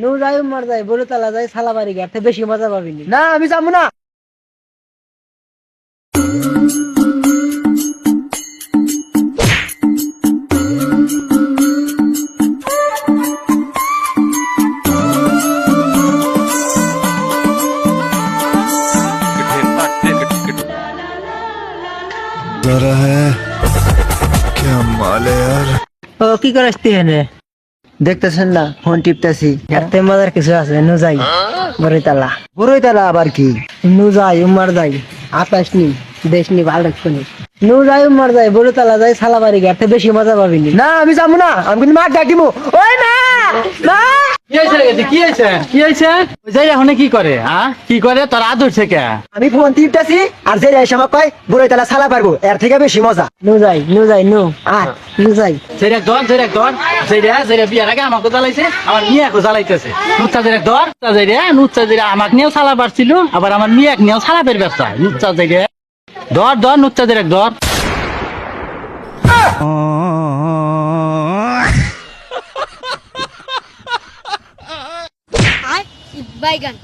নু যাই উমার যাই বড়তলা যাই সালাবাড়ি ঘাটতে বেশি মজা পাবিনি। না আমি যাবো না। रहा है क्या माल है यार। ও কি করে আসতে হেনে? দেখতেছেন না ফোন টিপতেছি। ঘাটতে মজার কিছু আছে, নু যাই বড়তলা। বড়ইতলা আবার কি? নু যাই উমার যাই আকাশ নি দেশ নি ভালো রাখবনি। নু যাই উমার যাই বড়তলা যাই সালাবাড়ি ঘাটতে বেশি মজা পাবিনি। না আমি যাবো না, আমি কিন্তু মাঠ ডাকিব। ওই না না কি হয়েছে রে? কি হয়েছে? কি হয়েছে? ওই যে এখন কি করে? হ্যাঁ কি করে? তোর আদর থেকে আমি ফোন টিপতেছি আর যে এসে আমাকে কয় বড়ইতলা সালা পারবো, এর থেকে বেশি মজা। নু যাই নু আর নু যাই। যেটা ধর যেটা বিয়ার আগে আমাকে জ্বালাইছে, আমার মিয়াকে জ্বালাইতেছে। নুচ্চা যেটা ধর নুচ্চা যেটা আমাকে নিয়েও ছালা পারছিল, আবার আমার মিয়াকে নিয়েও ছালা পের ব্যবসা। নুচ্চা যেটা ধর নুচ্চা যেটা ধর। Bye, guys.